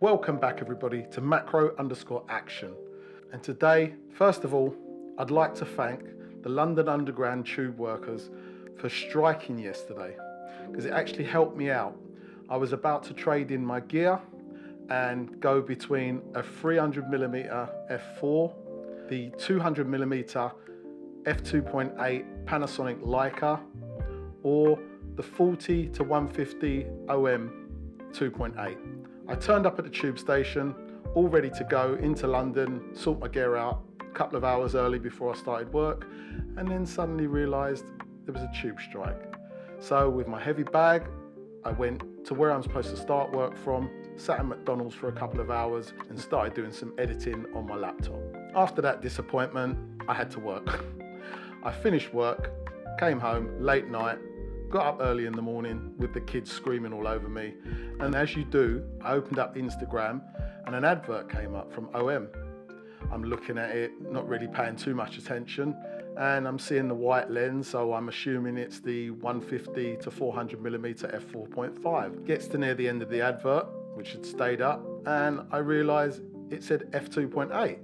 Welcome back everybody to macro_action. And today, first of all, I'd like to thank the London Underground tube workers for striking yesterday, because it actually helped me out. I was about to trade in my gear and go between a 300mm f4, the 200mm f2.8 Panasonic Leica, or the 40 to 150 OM 2.8. I turned up at the tube station, all ready to go into London, sort my gear out a couple of hours early before I started work, and then suddenly realised there was a tube strike. So with my heavy bag, I went to where I'm supposed to start work from, sat at McDonald's for a couple of hours and started doing some editing on my laptop. After that disappointment, I had to work. I finished work, came home late night, got up early in the morning with the kids screaming all over me, and as you do, I opened up Instagram and an advert came up from OM. I'm looking at it, not really paying too much attention, and I'm seeing the white lens, so I'm assuming it's the 150 to 400mm f4.5. Gets to near the end of the advert, which had stayed up, and I realised it said f2.8.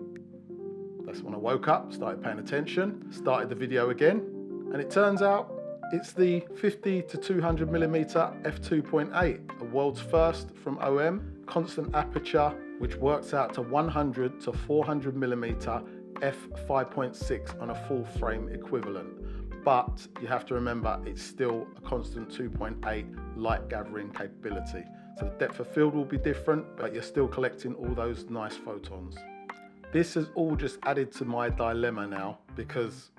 That's when I woke up, started paying attention, started the video again, and it turns out it's the 50 to 200mm f2.8, a world's first from OM, constant aperture, which works out to 100 to 400mm f5.6 on a full frame equivalent. But you have to remember, it's still a constant 2.8 light gathering capability. So the depth of field will be different, but you're still collecting all those nice photons. This has all just added to my dilemma now, because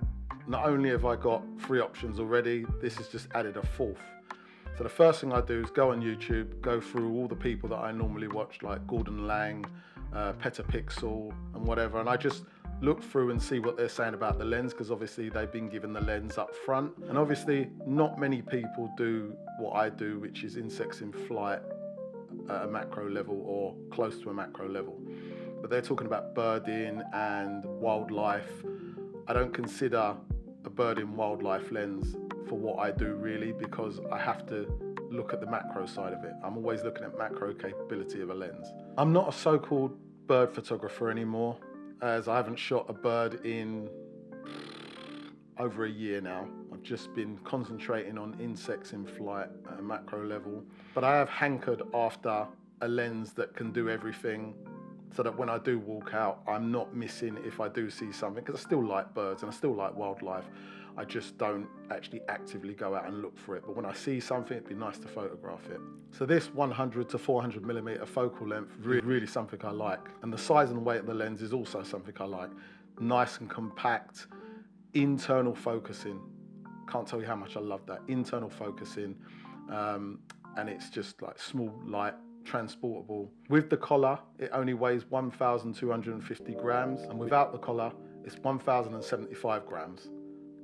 not only have I got 3 options already, this has just added a 4th. So the first thing I do is go on YouTube, go through all the people that I normally watch, like Gordon Lang, Petapixel and whatever, and I just look through and see what they're saying about the lens, because obviously they've been given the lens up front. And obviously not many people do what I do, which is insects in flight at a macro level or close to a macro level. But they're talking about birding and wildlife. I don't consider a bird in wildlife lens for what I do really, because I have to look at the macro side of it. I'm always looking at macro capability of a lens. I'm not a so-called bird photographer anymore, as I haven't shot a bird in over a year now. I've just been concentrating on insects in flight at a macro level, but I have hankered after a lens that can do everything, so that when I do walk out, I'm not missing if I do see something, because I still like birds and I still like wildlife. I just don't actually actively go out and look for it. But when I see something, it'd be nice to photograph it. So this 100 to 400mm focal length, really something I like. And the size and weight of the lens is also something I like. Nice and compact, internal focusing. Can't tell you how much I love that. Internal focusing, and it's just like small, light, transportable. With the collar, it only weighs 1,250 grams, and without the collar, it's 1,075 grams.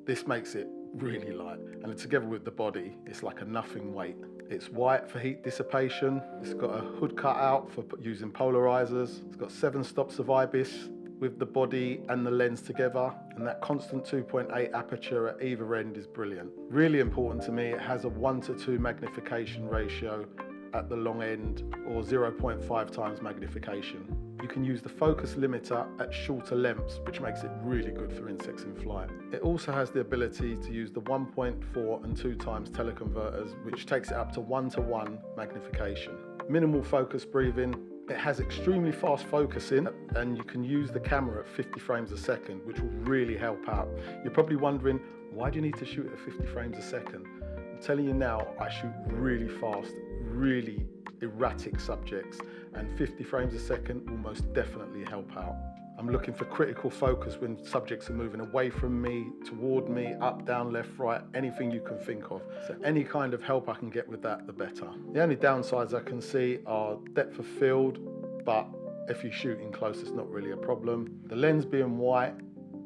This makes it really light, and together with the body, it's like a nothing weight. It's white for heat dissipation. It's got a hood cut out for using polarizers. It's got 7 stops of IBIS with the body and the lens together, and that constant 2.8 aperture at either end is brilliant. Really important to me, it has a 1:2 magnification ratio at the long end, or 0.5 times magnification. You can use the focus limiter at shorter lengths, which makes it really good for insects in flight. It also has the ability to use the 1.4 and 2 times teleconverters, which takes it up to 1:1 magnification. Minimal focus breathing. It has extremely fast focusing, and you can use the camera at 50 frames a second, which will really help out. You're probably wondering, why do you need to shoot at 50 frames a second? I'm telling you now, I shoot really fast, really erratic subjects, and 50 frames a second will most definitely help out. I'm looking for critical focus when subjects are moving away from me, toward me, up, down, left, right, anything you can think of. So any kind of help I can get with that, the better. The only downsides I can see are depth of field, but if you're shooting close, it's not really a problem. The lens being white,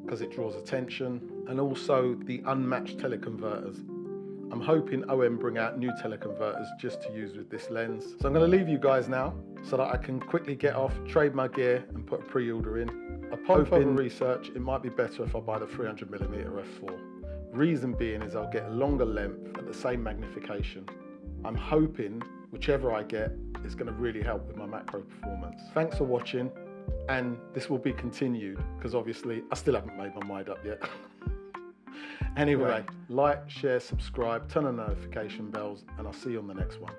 because it draws attention, and also the unmatched teleconverters. I'm hoping OM bring out new teleconverters just to use with this lens. So I'm going to leave you guys now so that I can quickly get off, trade my gear and put a pre-order in. Upon further research, it might be better if I buy the 300mm f4. Reason being is I'll get a longer length at the same magnification. I'm hoping whichever I get, it's going to really help with my macro performance. Thanks for watching, and this will be continued because obviously I still haven't made my mind up yet. Anyway, like, share, subscribe, turn on notification bells, and I'll see you on the next one.